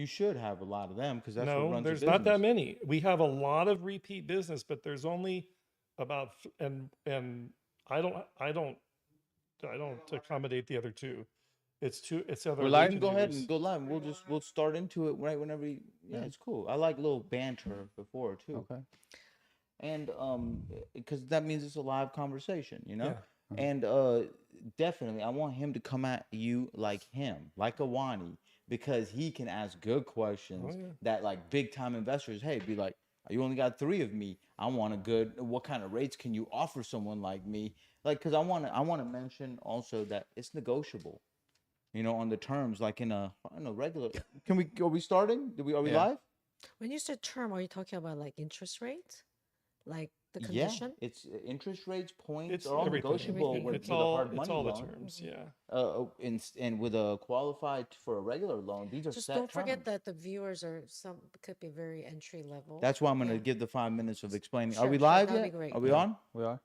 You should have a lot of them because that's what No, runs a there's business. not that many. We have a lot of repeat business, but there's only about and I don't accommodate the other two. It's other We're way live. to Go do ahead is and go live. We'll start into it right whenever. Yeah, it's cool. I like little banter before too. Okay. And because that means it's a live conversation, you know. yeah. And definitely, I want him to come at you like him, like a Wani, because he can ask good questions that like big time investors, hey, be like, you only got 3 of me. I want a good. What kind of rates can you offer someone like me? Like, because I want to mention also that it's negotiable, you know, on the terms, like in a regular. Are we starting? Are we live? When you say term, are you talking about like interest rate? Like the Yeah, condition? it's interest rates, points It's are all everything. negotiable Everything. with It's a all hard it's money all the loan. terms. Yeah. And with a qualified for a regular loan, these are Just set don't forget terms. that the viewers are some could be very entry level. That's why I'm going to Yeah. give the 5 minutes of explaining. Are Sure, we sure, live that'd be yet? great. Are we Yeah. on? We are.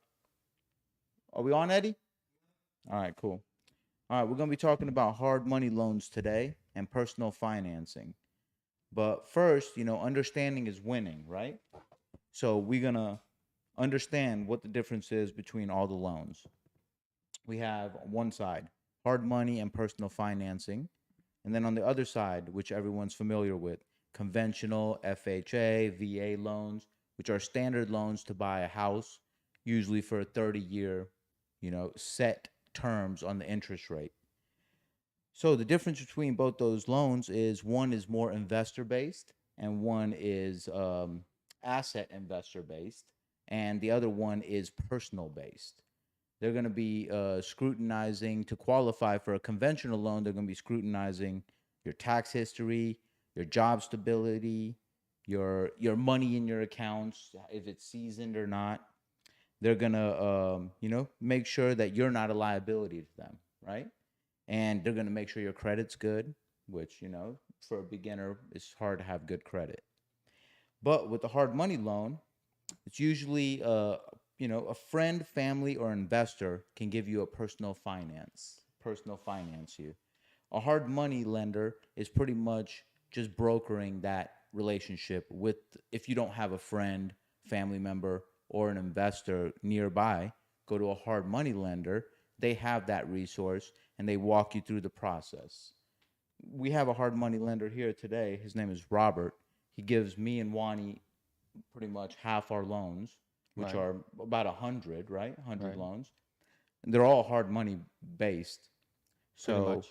Are we on, Eddie? All right, cool. All right, we're going to be talking about hard money loans today and personal financing. But first, you know, understanding is winning, right? So we're going to understand what the difference is between all the loans. We have on one side hard money and personal financing, and then on the other side, which everyone's familiar with, conventional FHA, VA loans, which are standard loans to buy a house, usually for a 30-year, you know, set terms on the interest rate. So the difference between both those loans is one is more investor based and one is asset investor based, and the other one is personal based. They're going to be scrutinizing to qualify for a conventional loan. They're going to be scrutinizing your tax history, your job stability, your money in your accounts, if it's seasoned or not. They're going to, you know, make sure that you're not a liability to them, right? And they're going to make sure your credit's good, which, you know, for a beginner, it's hard to have good credit. But with a hard money loan, it's usually, you know, a friend, family, or investor can give you a personal finance you. A hard money lender is pretty much just brokering that relationship with, if you don't have a friend, family member, or an investor nearby, go to a hard money lender. They have that resource and they walk you through the process. We have a hard money lender here today. His name is Robert. He gives me and Wani pretty much half our loans, which are about 100, right? 100 loans. And they're all hard money based. So,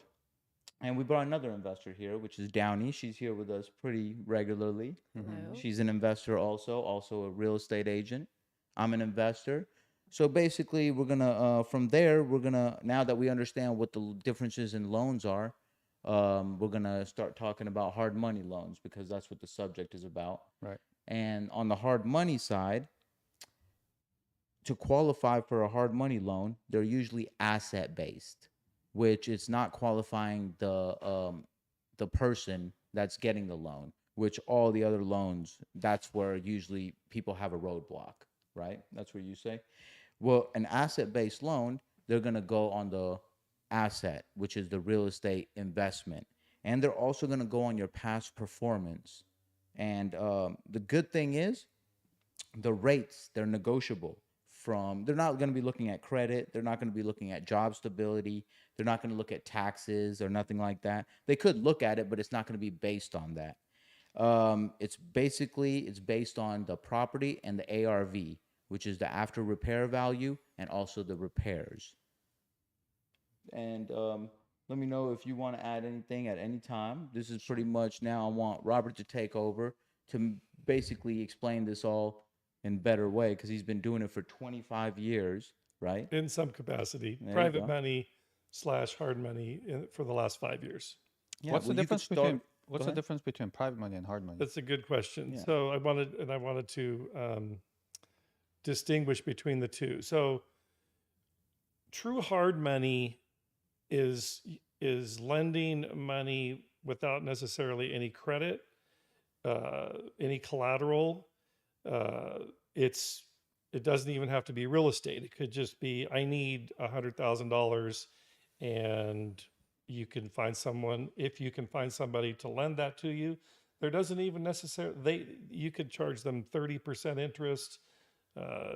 and we brought another investor here, which is Downey. She's here with us pretty regularly. Hello. She's an investor also a real estate agent. I'm an investor. So basically, we're going to, from there, we're going to, now that we understand what the differences in loans are, we're going to start talking about hard money loans because that's what the subject is about. Right. And on the hard money side, to qualify for a hard money loan, they're usually asset based, which is not qualifying the person that's getting the loan, which all the other loans, that's where usually people have a roadblock, right? That's what you say. Well, an asset based loan, they're going to go on the asset, which is the real estate investment. And they're also going to go on your past performance. And the good thing is the rates, they're negotiable. They're not going to be looking at credit. They're not going to be looking at job stability. They're not going to look at taxes or nothing like that. They could look at it, but it's not going to be based on that. It's based on the property and the ARV, which is the after repair value and also the repairs. And let me know if you want to add anything at any time. This is pretty much now I want Robert to take over to basically explain this all in a better way because he's been doing it for 25 years, right? In some capacity, There you private go. money / hard money for the last 5 years. Yeah, What's the well, you could difference start- between go What's the ahead. difference between private money and hard money? That's a good question. Yeah. So I wanted to distinguish between the two. So true hard money is lending money without necessarily any credit, any collateral. It doesn't even have to be real estate. It could just be I need $100,000 and you can find someone, if you can find somebody to lend that to you, there doesn't even necessarily, you could charge them 30% interest.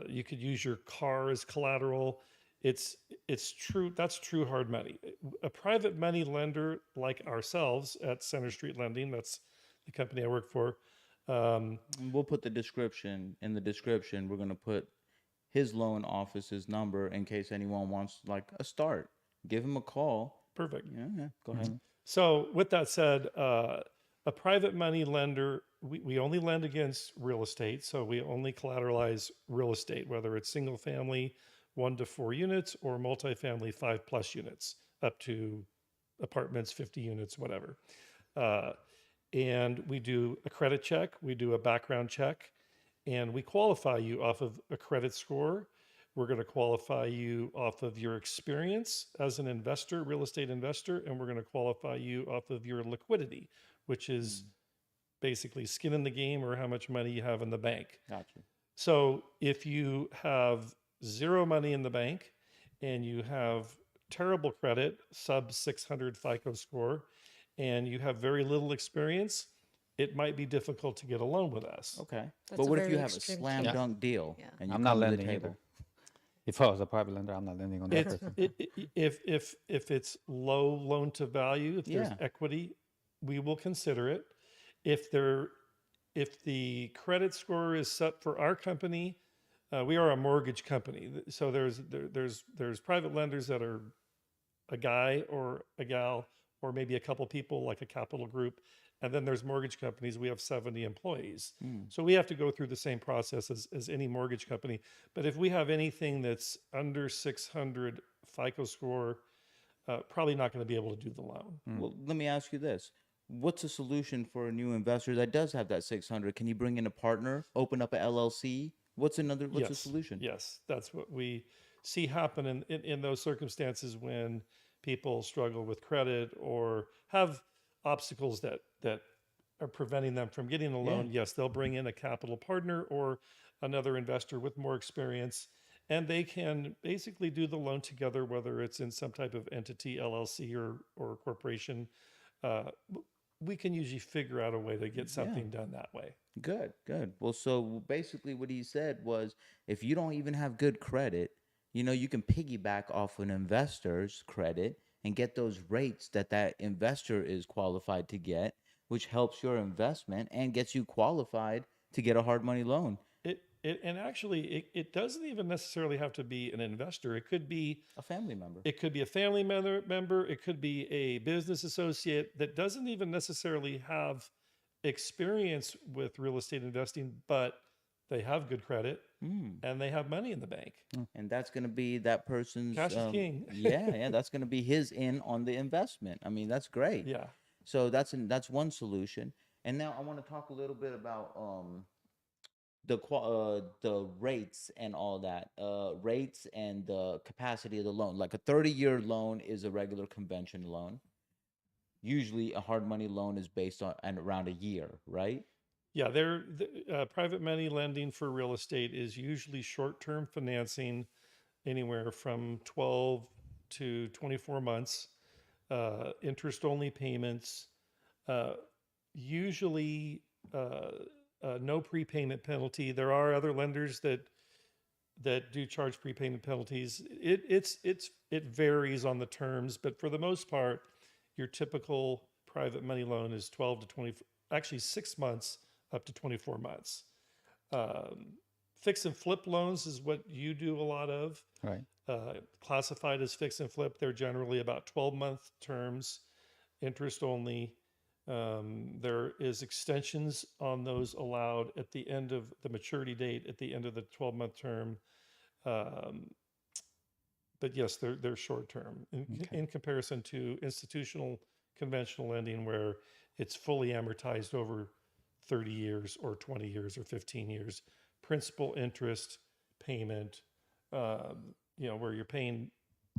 You could use your car as collateral. It's true. That's true hard money. A private money lender like ourselves at Center Street Lending, that's the company I work for. We'll put the description in the description. We're going to put his loan office's number in case anyone wants like a start. Give him a call. Perfect. Yeah. Go ahead. So with that said, a private money lender, we only lend against real estate. So we only collateralize real estate, whether it's single family, 1 to 4 units, or multifamily 5+ units, up to apartments, 50 units, whatever. And we do a credit check, we do a background check, and we qualify you off of a credit score. We're going to qualify you off of your experience as an investor, real estate investor, and we're going to qualify you off of your liquidity, which is basically skin in the game or how much money you have in the bank. Gotcha. So if you have zero money in the bank and you have terrible credit, sub 600 FICO score, and you have very little experience, it might be difficult to get a loan with us. Okay. That's But a what if you very have a extreme slam case. dunk deal Yeah. and you I'm not come to the lending table? either. If I was a private lender, I'm not lending on that It's, person. if it's low loan to value, if there's Yeah. equity, we will consider it. If the credit score is set for our company, we are a mortgage company. So there's private lenders that are a guy or a gal or maybe a couple people like a capital group. And then there's mortgage companies. We have 70 employees. So we have to go through the same process as any mortgage company. But if we have anything that's under 600 FICO score, probably not going to be able to do the loan. Well, let me ask you this. What's a solution for a new investor that does have that 600? Can you bring in a partner, open up a LLC? What's a solution? Yes, that's what we see happen in those circumstances when people struggle with credit or have obstacles that are preventing them from getting a loan. Yes, they'll bring in a capital partner or another investor with more experience, and they can basically do the loan together, whether it's in some type of entity, LLC or corporation. We can usually figure out a way to get something done that way. Good. Well, so basically what he said was if you don't even have good credit, you can piggyback off an investor's credit and get those rates that investor is qualified to get, which helps your investment and gets you qualified to get a hard money loan. It doesn't even necessarily have to be an investor. It could be A family member. It could be a family member. It could be a business associate that doesn't even necessarily have experience with real estate investing, but they have good credit and they have money in the bank. And that's going to be that person's Cash is king. yeah, that's going to be his in on the investment. I mean, that's great. Yeah. So that's one solution. And now I want to talk a little bit about the rates and all that. Rates and the capacity of the loan. Like a 30-year loan is a regular convention loan. Usually a hard money loan is based on and around a year, right? Yeah, private money lending for real estate is usually short-term financing, anywhere from 12 to 24 months, interest-only payments, usually no prepayment penalty. There are other lenders that do charge prepayment penalties. It varies on the terms, but for the most part, your typical private money loan is 12 to 20, actually 6 months up to 24 months. Fix and flip loans is what you do a lot of. Right. Classified as fix and flip, they're generally about 12-month terms, interest only. There is extensions on those allowed at the end of the maturity date, at the end of the 12-month term. But yes, they're short term in comparison to institutional conventional lending, where it's fully amortized over 30 years or 20 years or 15 years, principal, interest, payment, where you're paying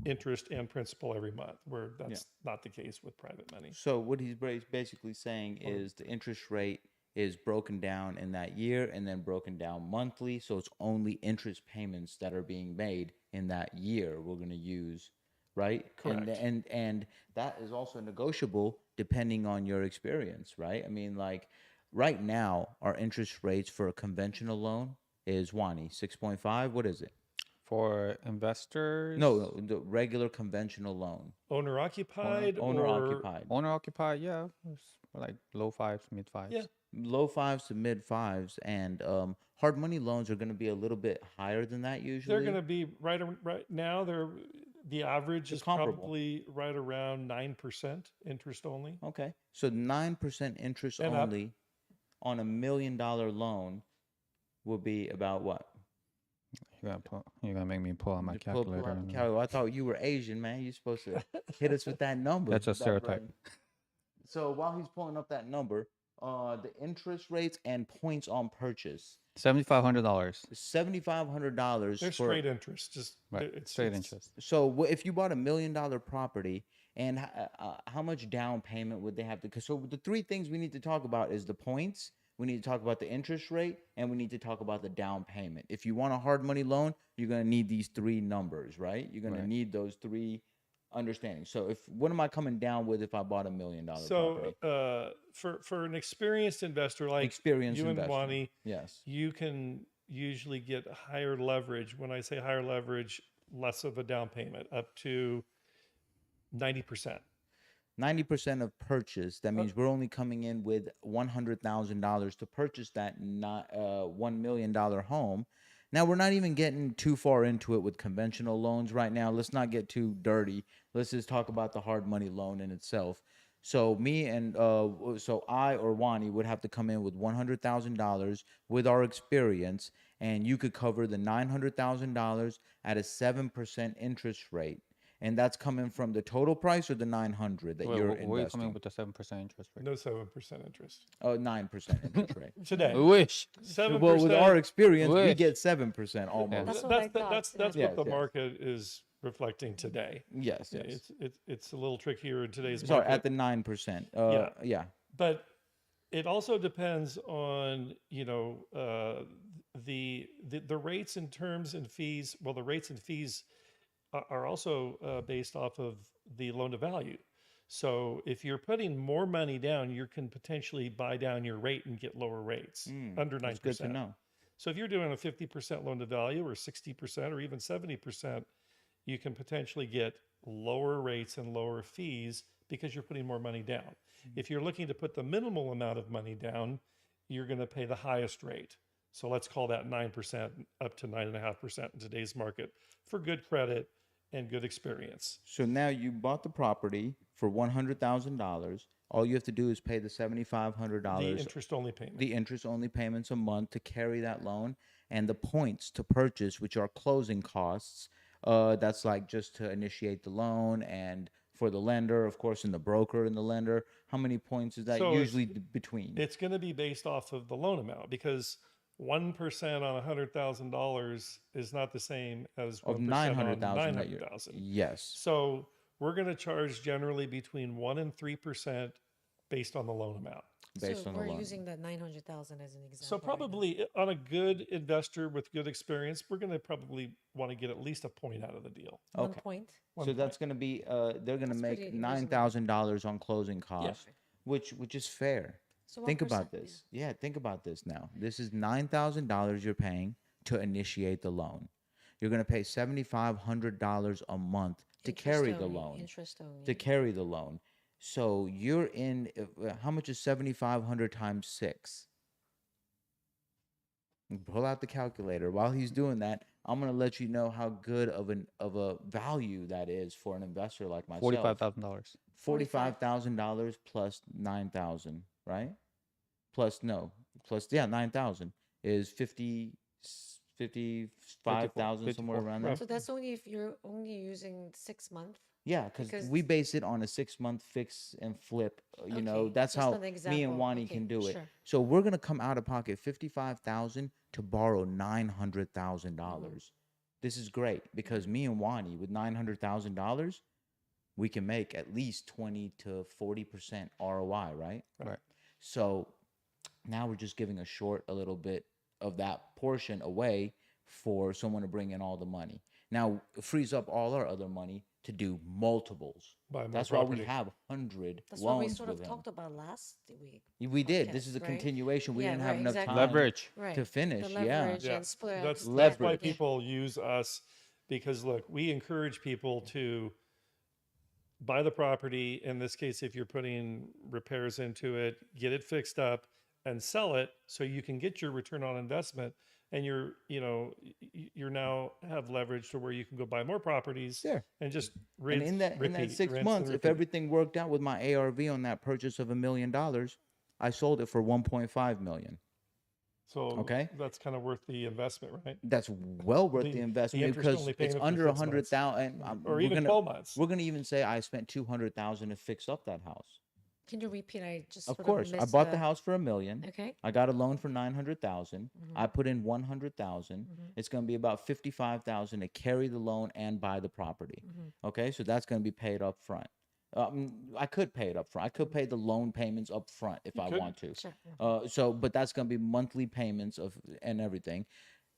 interest and principal every month, where that's not the case with private money. So what he's basically saying is the interest rate is broken down in that year and then broken down monthly. So it's only interest payments that are being made in that year we're going to use right? Correct. And that is also negotiable depending on your experience, right? I mean, like right now, our interest rates for a conventional loan is 6.5. What is it? For investors, No, the regular conventional loan. Owner occupied Owner or occupied. owner occupied, yeah, it's like low fives, mid fives. Yeah. Low fives to mid fives, and hard money loans are going to be a little bit higher than that usually. they're going to be right now. The average is comparable. probably right around 9% interest only. Okay, so 9% interest And up. only on $1 million loan will be about what? You're gonna make me pull out my Just pull calculator. out the and- calculator. I thought you were Asian, man. You're supposed to hit us with that number. That's a with that stereotype. brain. So while he's pulling up that number, the interest rates and points on purchase, $7,500. $7,500 They're for straight interest. Just Right, it's straight interest. So if you bought $1 million property, and how much down payment would they have to? Because so the three things we need to talk about is the points, we need to talk about the interest rate, and we need to talk about the down payment. If you want a hard money loan, you're gonna need these three numbers, right? You're gonna Right. need those three understandings. So what am I coming down with if I bought $1 million So property? for an experienced investor like Experienced you and investor. Wani, Yes. you can usually get higher leverage. When I say higher leverage, less of a down payment, up to 90%. 90% of purchase. That means we're only coming in with $100,000 to purchase that $1 million home. Now we're not even getting too far into it with conventional loans right now. Let's not get too dirty. Let's just talk about the hard money loan in itself. So me and so I or Wani would have to come in with $100,000 with our experience, and you could cover the $900,000 at a 7% interest rate. And that's coming from the total price or the 900 that Wait, you're where are you investing? coming with the 7% interest rate? No 7% interest. Oh, 9% interest rate. Today. Wish. 7%. Well, with our experience, we Wish. get 7% almost. That's what I thought, That's yeah. what the Yes, yes. market is reflecting today. Yes, yes. It's a little trickier in today's Sorry, market. at the 9%. Yeah. But it also depends on the rates and terms and fees. Well, the rates and fees are also based off of the loan to value. So if you're putting more money down, you can potentially buy down your rate and get lower rates under 9%. That's good to know. So if you're doing a 50% loan to value or 60% or even 70%, you can potentially get lower rates and lower fees because you're putting more money down. If you're looking to put the minimal amount of money down, you're going to pay the highest rate. So let's call that 9% up to 9.5% in today's market for good credit and good experience. So now you bought the property for $100,000. All you have to do is pay the $7,500. The interest only payment. The interest only payments a month to carry that loan, and the points to purchase, which are closing costs. That's like just to initiate the loan and for the lender, of course, and the broker and the lender. How many points is that So usually between? It's going to be based off of the loan amount because 1% on $100,000 is not the same as 1% Of on 900,000 that you're. $900,000. Yes. So we're going to charge generally between 1% and 3% based on the loan amount. Based so on the we're loan. using that 900,000 as an example. So right now. probably on a good investor with good experience, we're going to probably want to get at least a point out of the deal. 1 Okay. point. So that's going to be they're going to That's make pretty $9,000 on closing costs, which is fair. So Think 1%, about this. Yeah, think about this now. This is $9,000 you're paying to initiate the loan. You're going to pay $7,500 a month to Interest carry the only, loan. Interest only. To carry the loan. So you're in how much is 7,500 times 6? Pull out the calculator. While he's doing that, I'm going to let you know how good of a value that is for an investor like myself. $45,000. $45,000 plus 9,000, right? Plus 9,000 is 55,000 somewhere around there. So that's only if you're only using 6 months. Yeah, because Because- we base it on a 6-month fix and flip. You know, Okay, that's just how an me and example. Wani Okay, can do it. sure. So we're gonna come out of pocket $55,000 to borrow $900,000. This is great because me and Wani with $900,000, we can make at least 20 to 40% ROI, right? Right. So now we're just giving a little bit of that portion away for someone to bring in all the money. Now it frees up all our other money to do multiples. Buy more That's why we property. have 100 That's what we loans sort with of him. talked about last week. We did. This is a podcast, right? continuation. We Yeah, didn't have right, enough exactly. time Leverage. Right. to finish. The Yeah. leverage Yeah, and split. that's why Leverage. people use us, because look, we encourage people to buy the property. In this case, if you're putting repairs into it, get it fixed up and sell it so you can get your return on investment. And you're now have leverage to where you can go buy more properties Sure. and just And in that repeat, 6 rinse and months, if repeat. everything worked out with my ARV on that purchase of $1 million, I sold it for 1.5 million. So Okay. that's kind of worth the investment, right? That's well worth the The investment interest because only it's payment for under 6 months. 100,000. Or even 12 months. We're gonna even say I spent 200,000 to fix up that house. Can you repeat? I just Of sort course, I missed bought the house for $1 million. Okay. I got a loan for 900,000. I put in 100,000. It's going to be about 55,000 to carry the loan and buy the property. Okay, so that's going to be paid up front. I could pay it up front. I could pay the loan payments up front if I could. want to. Sure. But that's going to be monthly payments of and everything.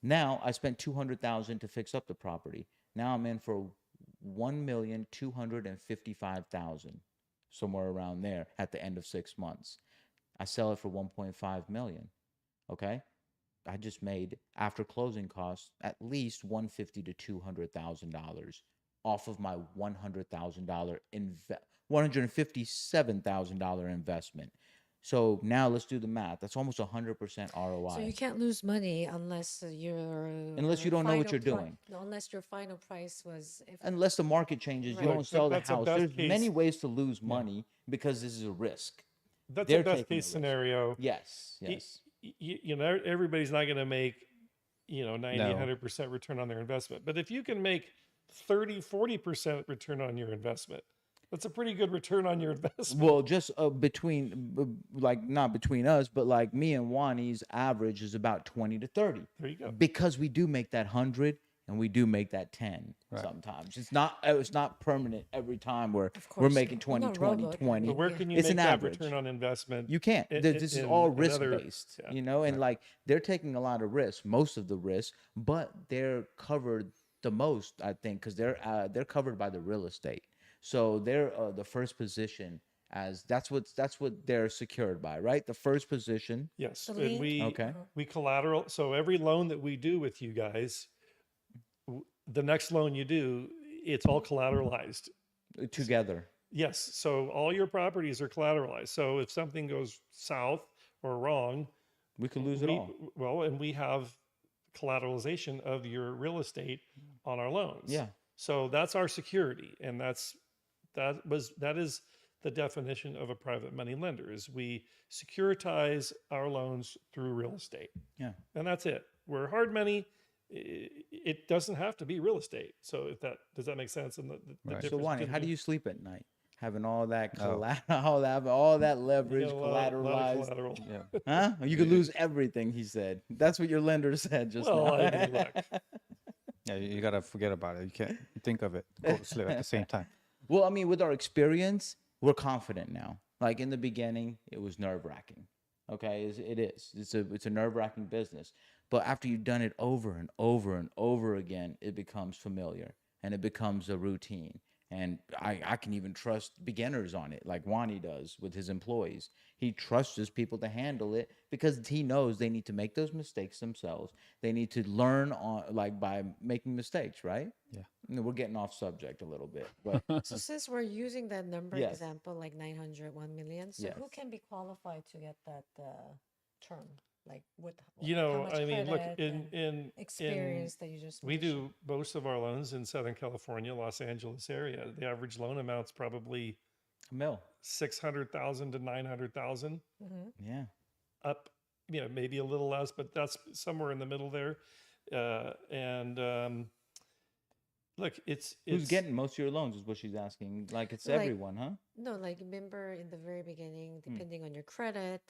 Now I spent 200,000 to fix up the property. Now I'm in for 1,255,000, somewhere around there at the end of 6 months. I sell it for 1.5 million. Okay, I just made after closing costs at least $150,000 to $200,000 off of my $100,000 $157,000 investment. So now let's do the math. That's almost 100% ROI. So you can't lose money unless Unless you don't know what you're doing. No, unless your final price was. Unless the market changes, you Right. don't sell the That's a house. best There's many case. ways to lose money because this is a risk. That's They're a best taking a case risk. scenario. Yes, yes. Everybody's not going to make 90 No. 100% return on their investment, but if you can make 30-40% return on your investment, that's a pretty good return on your investment. Well, just not between us, but like me and Wani's average is about 20 to 30. There you go. Because we do make that 100 and we do make that 10 sometimes. It's not permanent every time where we're course making not. 20, We're not 20, robot. 20. But where can you It's make an that average. return on investment? You can't. This is in all risk another- based, yeah. and like they're taking a lot of risks, most of the risks, but they're covered the most, I think, because they're covered by the real estate. So they're the first position as that's what they're secured by, right? The first position. Yes, The and lien- we Okay. we collateral. So every loan that we do with you guys, the next loan you do, it's all collateralized. Together. Yes, so all your properties are collateralized. So if something goes south or wrong, We could lose it all. and we have collateralization of your real estate on our loans. Yeah. So that's our security, and that is the definition of a private money lender. Is we securitize our loans through real estate. Yeah. And that's it. We're hard money. It doesn't have to be real estate. So does that make sense? And the Right. So difference Wani, how do between- you sleep at night? Having all that Oh. collateral, all that leverage, You know, a lot of collateralized. collateral. Yeah. Huh? You could lose everything, he said. That's what your lender said just Well, now. I mean, look. Yeah, you gotta forget about it. You can't think of it. Go to sleep at the same time. Well, I mean, with our experience, we're confident now. Like in the beginning, it was nerve-wracking. Okay, it is. It's a nerve-wracking business. But after you've done it over and over and over again, it becomes familiar and it becomes a routine. And I can even trust beginners on it, like Wani does with his employees. He trusts his people to handle it because he knows they need to make those mistakes themselves. They need to learn by making mistakes, right? Yeah. We're getting off subject a little bit, but So since we're using that number Yes. example, like 900, 1 million, so who Yes. can be qualified to get that term? Like with You how much I mean, look, credit in and experience that you just we mentioned? do most of our loans in Southern California, Los Angeles area. The average loan amount's probably Mil, 600,000 to 900,000, yeah. up, maybe a little less, but that's somewhere in the middle there. Look, it's Who's getting most of your loans is what she's asking. Like it's Like- everyone, huh? No, like remember in the very beginning, depending on your credit,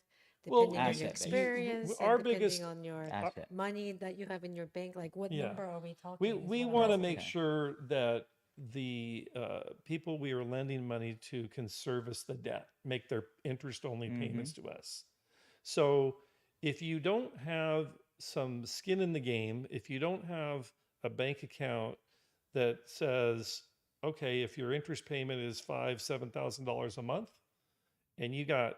Well, depending on your asset-based. experience, Our and biggest- depending on your Asset. money that you have in your bank, like what Yeah. number are we talking? we is what I'm want to asking. make Okay. sure that the people we are lending money to can service the debt, make their interest only payments to us. So if you don't have some skin in the game, if you don't have a bank account that says, okay, if your interest payment is $7,000 a month, and you got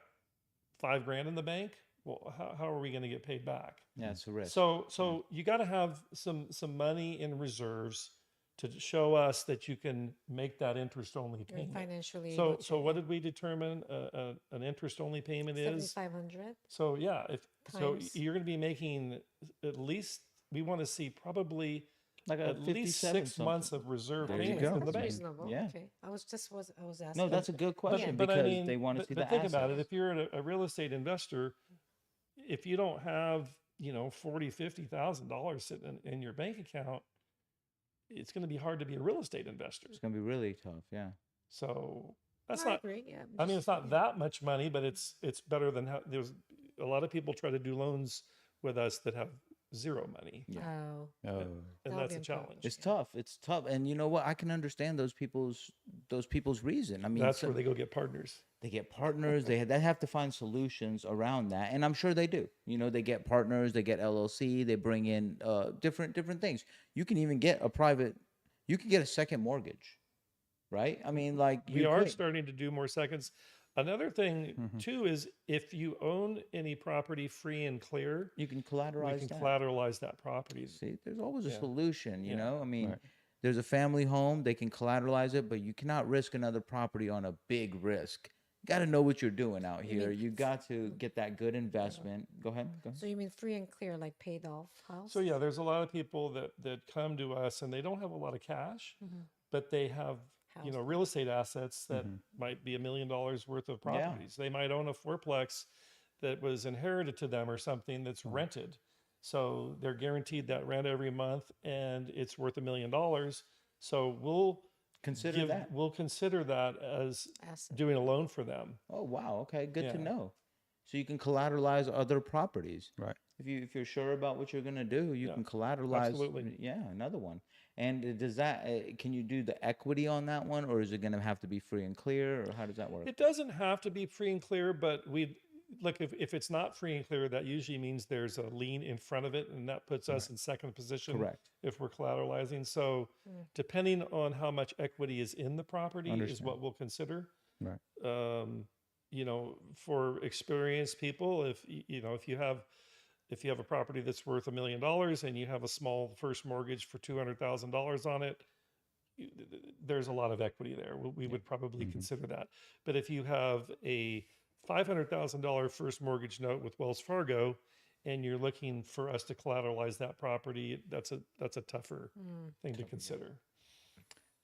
$5,000 in the bank, well, how are we going to get paid back? Yeah, it's a risk. So you got to have some money in reserves to show us that you can make that interest only You're payment. financially So able so to, what did we determine an interest only payment is? 7,500 So yeah, times. you're going to be making at least, we want to see probably Like a at least 57 6 months something. of reserve There you payments go. in the That's bank. reasonable. Yeah. Okay. I was asking. No, that's a good question But because I mean, they want to see the but think about it. assets. If you're a real estate investor, if you don't have, $40,000-$50,000 sitting in your bank account, it's going to be hard to be a real estate investor. It's gonna be really tough. Yeah. So that's I not, agree. Yeah. I mean, just- it's not yeah. that much money, but it's better than how there's a lot of people try to do loans with us that have zero money. Yeah. Oh, Oh, And That'll that's be a important. challenge. It's tough. It's tough. And you know what? I can understand those people's reason. I mean, That's some- where they go get partners. they get partners. They have to find solutions around that, and I'm sure they do. They get partners. They get LLC. They bring in different things. You can even get you can get a second mortgage, right? I mean, like We you are could. starting to do more seconds. Another thing too is if you own any property free and clear, You can we collateralize can that. collateralize that property. See, there's always a Yeah. solution. You Yeah. know, I mean, Right. there's a family home. They can collateralize it, but you cannot risk another property on a big risk. You got to know what you're doing out You mean here. You got to get that good investment. Go ahead. Go ahead. so you mean free and clear, like paid off house? So yeah, there's a lot of people that come to us and they don't have a lot of cash, but they have House. real estate assets that might be $1 million worth of properties. They might own a fourplex that was inherited to them or something that's rented. So they're guaranteed that rent every month and it's worth $1 million. So we'll Consider that. we'll consider that as Asset. doing a loan for them. Oh wow. Okay, good to Yeah. know. So you can collateralize other properties. right. If you're sure about what you're gonna do, you Yeah, can collateralize. absolutely. Yeah, another one. And does that can you do the equity on that one, or is it gonna have to be free and clear, or how does that work? It doesn't have to be free and clear, but we like if it's not free and clear, that usually means there's a lien in front of it, and that puts us in second position. Correct. If we're collateralizing. So depending on how much equity is in the property is Understand. what we'll consider. Right. For experienced people, if you have a property that's worth $1 million and you have a small first mortgage for $200,000 on it, there's a lot of equity there. We would probably consider that. But if you have a $500,000 first mortgage note with Wells Fargo, and you're looking for us to collateralize that property, that's a tougher thing to consider.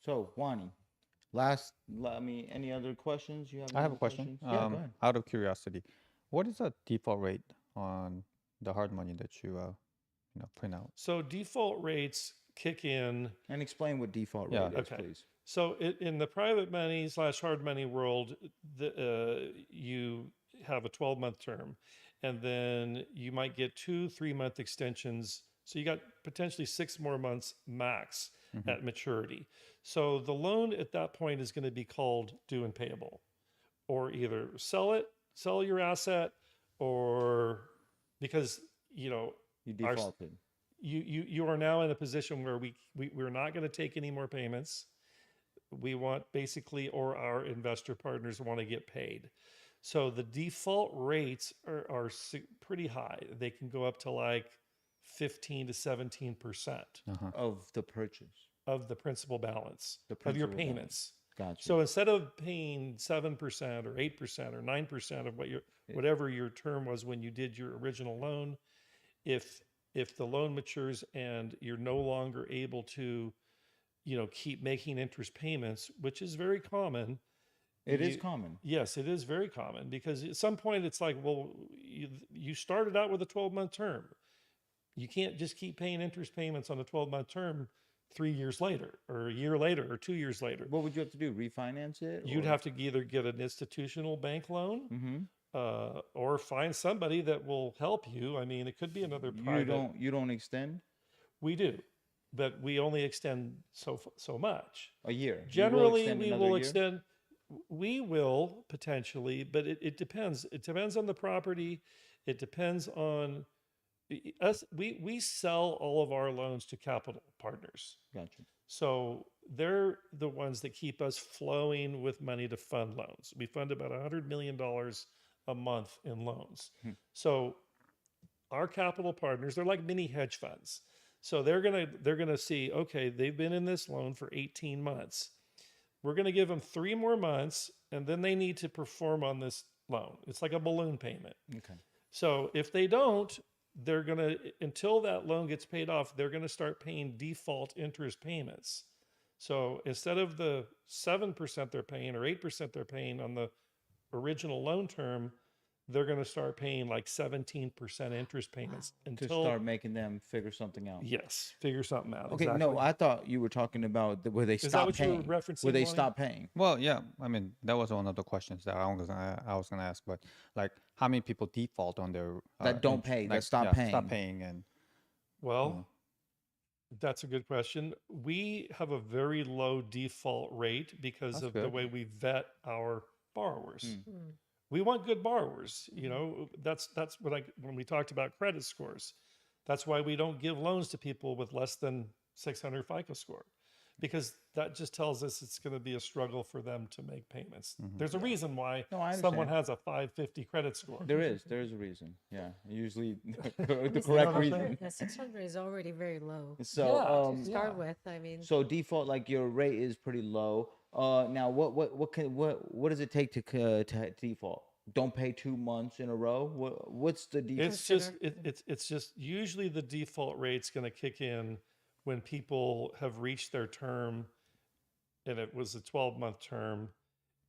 So Wani, any other questions you have? I have any a question. questions? Yeah, go ahead. Out of curiosity, what is the default rate on the hard money that you print out? So default rates kick in. And explain what default Yeah. rate is, Okay. please. So in the private money / hard money world, you have a 12-month term, and then you might get 2 3-month extensions. So you got potentially 6 more months max at maturity. So the loan at that point is going to be called due and payable, or either sell your asset, or because You Our- defaulted. you are now in a position where we're not going to take any more payments. We want basically, or our investor partners want to get paid. So the default rates are pretty high. They can go up to like 15 to 17% Of the purchase. of the principal balance The of your principal balance. payments. Gotcha. So instead of paying 7% or 8% or 9% of whatever your term was when you did your original loan, if the loan matures and you're no longer able to, keep making interest payments, which is very common. it is you- common. Yes, it is very common, because at some point it's like, well, you started out with a 12-month term. You can't just keep paying interest payments on a 12-month term 3 years later, or a year later, or 2 years later. What would you have to do? Refinance it? You'd have to either get an institutional bank loan, Mm-hmm. or find somebody that will help you. I mean, it could be another private. You don't extend We do, but we only extend so much. a year. You will Generally, extend we another will year? extend. We will potentially, but it depends. It depends on the property. It depends on we sell all of our loans to capital partners. Gotcha. So they're the ones that keep us flowing with money to fund loans. We fund about $100 million a month in loans. So our capital partners, they're like mini hedge funds. So they're gonna see, okay, they've been in this loan for 18 months. We're gonna give them 3 more months, and then they need to perform on this loan. It's like a balloon payment. Okay. So if they don't, they're gonna, until that loan gets paid off, they're gonna start paying default interest payments. So instead of the 7% they're paying or 8% they're paying on the original loan term, they're going to start paying like 17% interest payments To until start making them figure something out. yes, figure something out. Okay, exactly. no, I thought you were talking about where they Is that stop what you paying. were referencing? Where they Wally? stop paying. Well, yeah. I mean, that was one of the questions that I was gonna ask. But like, how many people default on their That don't pay, that stop Stop paying. paying, and Well, that's a good question. We have a very low default rate because That's of the good. way we vet our borrowers. Mm. We want good borrowers. You know, that's what when we talked about credit scores. That's why we don't give loans to people with less than 600 FICO score, because that just tells us it's going to be a struggle for them to make payments. There's a reason why No, I someone understand. has a 550 credit score. There is a reason. Yeah, usually the what correct I'm reason. saying? Yeah, 600 is already very low So, Yeah, to start with. I mean, so default, like your rate is pretty low. Now what does it take to default? Don't pay 2 months in a row. What's the default? It's just it's just usually the default rate's going to kick in when people have reached their term, and it was a 12-month term,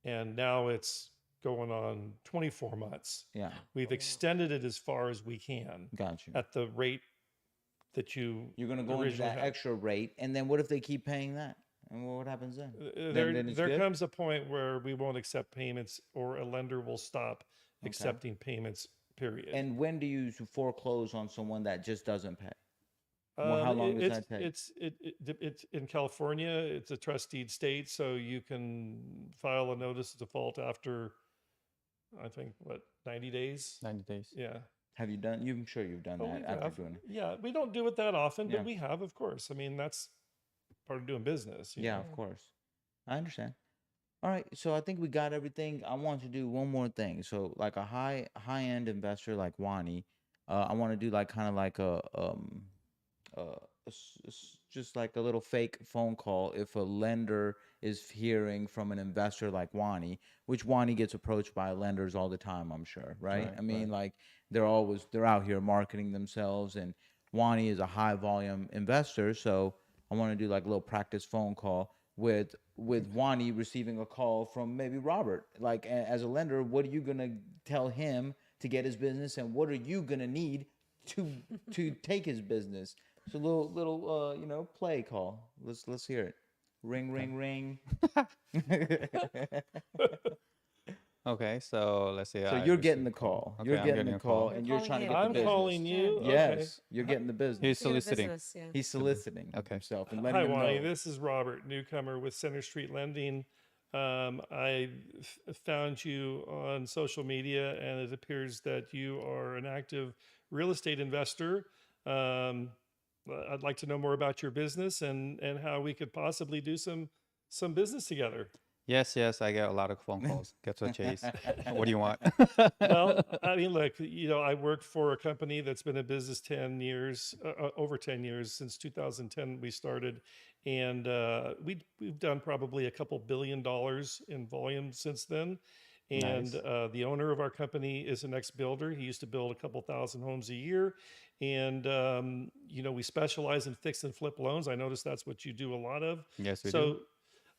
and now it's going on 24 months. Yeah, We've extended it as far as we can got you. at the rate that you're You're gonna go into originally that had. extra rate, and then what if they keep paying that? And what happens then? There then it's there good? comes a point where we won't accept payments, or a lender will stop accepting payments, period. And when do you foreclose on someone that just doesn't pay? Well, how long does that take? It's in California. It's a trustee state, so you can file a notice of default after, I think, 90 days. 90 days. Yeah. Have you done? I'm sure you've done Oh, that we after have. doing it. Yeah, we don't do it that often, but Yeah. we have, of course. I mean, that's part of doing business. you Yeah, know. of course. I understand. All right, so I think we got everything. I want to do one more thing. So, like a high end investor like Wani, I want to do like kind of like just like a little fake phone call if a lender is hearing from an investor like Wani, which Wani gets approached by lenders all the time, I'm sure, right? I mean, like they're out here marketing themselves, and Wani is a high volume investor, so I want to do like a little practice phone call with Wani receiving a call from maybe Robert. Like as a lender, what are you gonna tell him to get his business, and what are you gonna need to take his business? So little play call. Let's hear it. Ring ring ring. Okay, so let's say So I you're getting the receive a call. call. Okay, You're I'm getting the call, You're and you're calling trying to him. get the I'm business. calling you. Yes, you're getting the business. He's to get a soliciting. business, yeah. He's soliciting Okay. himself and letting Hi, him Wally. know. This is Robert, newcomer with Center Street Lending. I found you on social media, and it appears that you are an active real estate investor. I'd like to know more about your business and how we could possibly do some business together. Yes, I get a lot of phone calls. Get to the chase. What do you want? Well, I mean, look, I work for a company that's been in business 10 years, over 10 years, since 2010 we started. And we've done probably a couple $1 billion in volume since then. And Nice. the owner of our company is an ex-builder. He used to build a couple thousand homes a year. And, we specialize in fix and flip loans. I noticed that's what you do a lot of. Yes, we do. So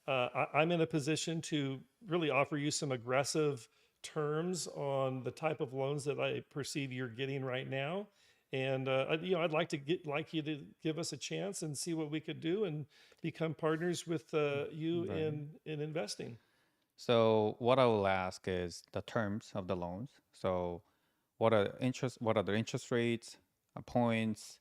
I'm in a position to really offer you some aggressive terms on the type of loans that I perceive you're getting right now. And I'd like you to give us a chance and see what we could do and become partners with you Right. in investing. So what I will ask is the terms of the loans. So what are the interest rates, points,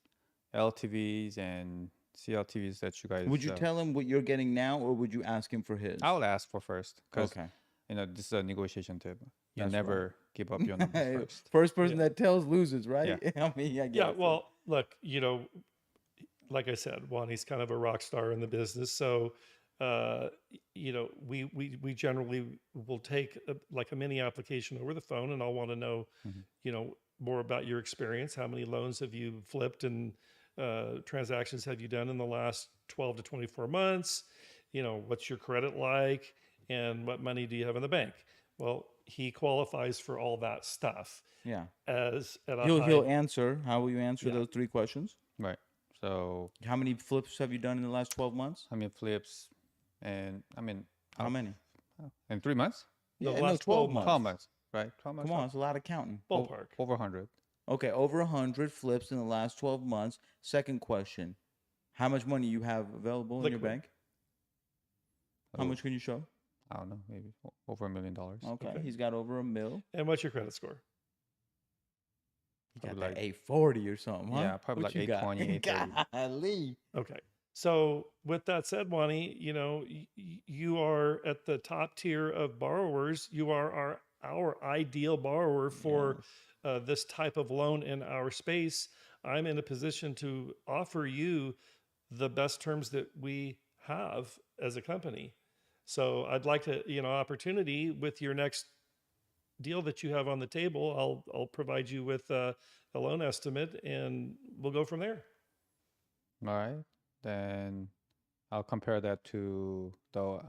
LTVs, and CLTVs that you guys Would you tell him what you're getting now, or would you ask him for his? I will ask for first because Okay. this is a negotiation tip. you That's never give up your numbers right. first. First person that tells loses, right? Yeah. I mean, I get Yeah, it. well, look, like I said, Juan, kind of a rock star in the business. So, we generally will take like a mini application over the phone, and I'll want to know, Mhm. more about your experience. How many loans have you flipped, and transactions have you done in the last 12 to 24 months? What's your credit like, and what money do you have in the bank? Well, he qualifies for all that stuff Yeah. as at a He'll high. answer. How will you answer Yeah. those 3 questions? Right. So How many flips have you done in the last 12 months? how many flips? And How many? in 3 months? The Yeah, last 12 months. 12 months, right? 12 months. Come on, it's a lot of counting. Ballpark. Over 100. Okay, over 100 flips in the last 12 months. Second question. How much money you have available in your Liquid. bank? How Oh, much can you show? I don't know, maybe over $1 million. Okay, Okay. he's got over $1 million. And what's your credit score? He got Probably that like- 840 or something, huh? Yeah, probably What like you got? 820, 830. Golly. Okay. So with that said, Wani, you are at the top tier of borrowers. You are our ideal borrower for Yes. this type of loan in our space. I'm in a position to offer you the best terms that we have as a company. So I'd like to, opportunity with your next deal that you have on the table. I'll provide you with a loan estimate, and we'll go from there. All right. Then I'll compare that to the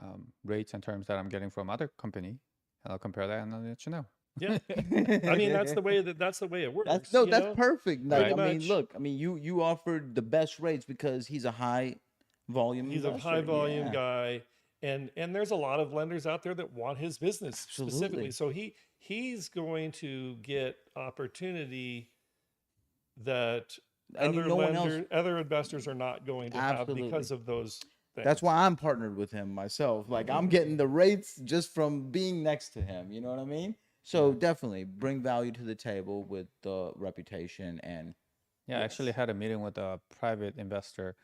rates and terms that I'm getting from other company. And I'll compare that and I'll let you know. Yeah. I mean, that's the way it works. That's perfect. Like, Pretty I mean, much. look, I mean, you offered the best rates because he's a high volume He's a investor. high volume Yeah. guy, and there's a lot of lenders out there that want his business specifically. Absolutely. So he's going to get opportunity that And other no one else. other investors are not going to have Absolutely. because of those things. That's why I'm partnered with him myself. Like, I'm getting the rates just from being next to him. You know what I mean? So definitely bring value to the table with the reputation and Yeah, I actually Yes. had a meeting with a private investor,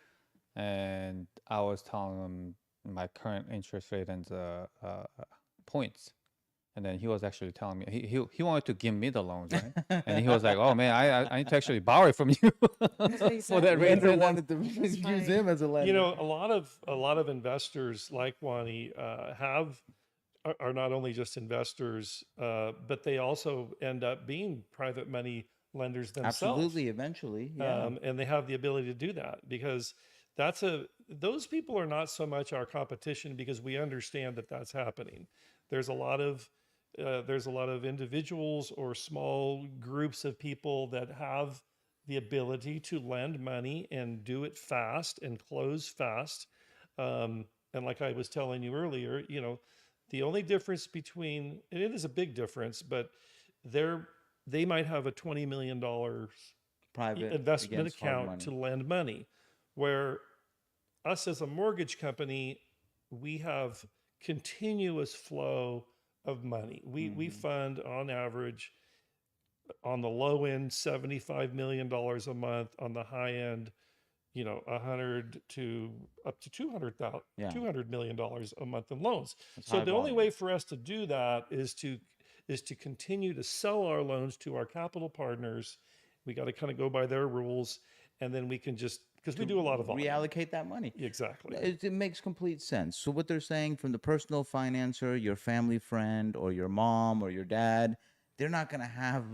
and I was telling him my current interest rate and the points. And then he was actually telling me he wanted to give me the loans, right? And he was like, "Oh man, I need to actually borrow it from you for that rate." lender And then- wanted to use funny. him as a lender. a lot of investors like Wani are not only just investors, but they also end up being private money lenders themselves. Absolutely, eventually. Yeah. And they have the ability to do that because those people are not so much our competition because we understand that that's happening. There's a lot of individuals or small groups of people that have the ability to lend money and do it fast and close fast. And like I was telling you earlier, the only difference between, and it is a big difference, but they might have a $20 million Private investment against hard account money. to lend money, where us as a mortgage company, we have continuous flow of money. We fund on average, on the low end, $75 million a month, on the high end, 100 to up to 200,000, Yeah. $200 million a month in loans. That's So high the only volume. way for us to do that is to continue to sell our loans to our capital partners. We got to kind of go by their rules, and then we can just, because we do a lot of volume. Reallocate that money. Exactly. It makes complete sense. So what they're saying from the personal financer, your family friend, or your mom or your dad, they're not going to have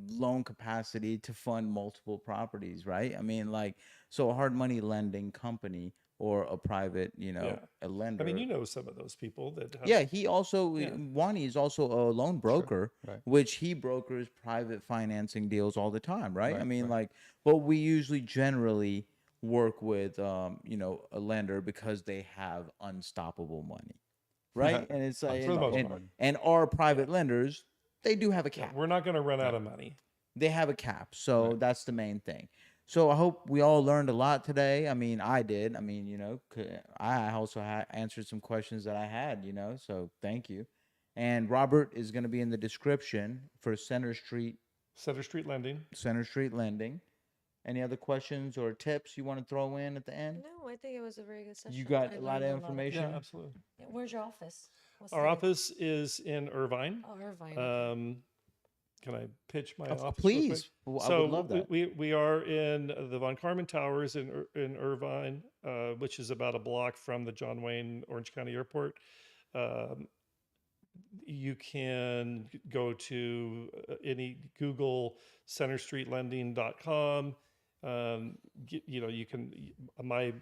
loan capacity to fund multiple properties, right? I mean, like, so a hard money lending company or a private, Yeah. a lender. I mean, some of those people that have, Yeah, he also Yeah. Wani is also a loan broker, right. which he brokers private financing deals all the time, right? I Right, mean, right. like, but we usually generally work with a lender because they have unstoppable money, right? And it's like, For the most and, part. and our private lenders, they do have a cap. we're not going to run out of money. They have a cap, so that's the main thing. So I hope we all learned a lot today. I mean, I did. I mean, I also answered some questions that I had, so thank you. And Robert is going to be in the description for Center Street Center Street Lending. Lending. Any other questions or tips you want to throw in at the end? No, I think it was a very good session. You got I a lot learned of information. Yeah, absolutely. Yeah, where's your office? What's Our the- office is in Irvine. Oh, Irvine. Okay. Can I pitch my Of- office? real quick? please. Well, I So would love that. we are in the Von Karman Towers in Irvine, which is about a block from the John Wayne Orange County Airport. You can go to any Google centerstreetlending.com. You can my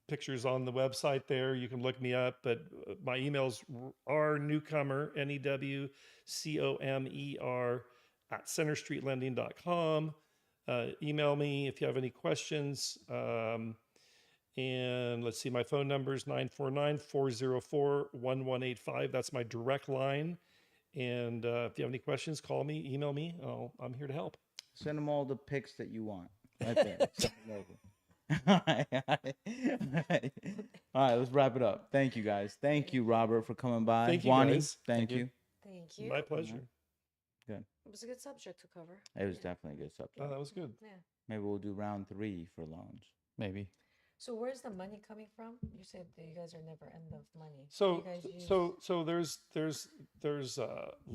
pictures on the website there. You can look me up, but my emails are newcomer NEWCOMER at centerstreetlending.com. Email me if you have any questions. And let's see, my phone number is 949-404-1185. That's my direct line. And if you have any questions, call me, email me. I'm here to help. Send them all the pics that you want. Right there. Send them over. All right, let's wrap it up. Thank you, guys. Thank you, Robert, for coming by. Thank you, Wani, guys. thank you. Thank you. My pleasure. Good. It was a good subject to cover. It was Yeah. definitely a good subject. Oh, that was good. Yeah. Maybe we'll do round 3 for loans. Maybe. So where's the money coming from? You said that you guys are never end of money. Do So you guys use- so there's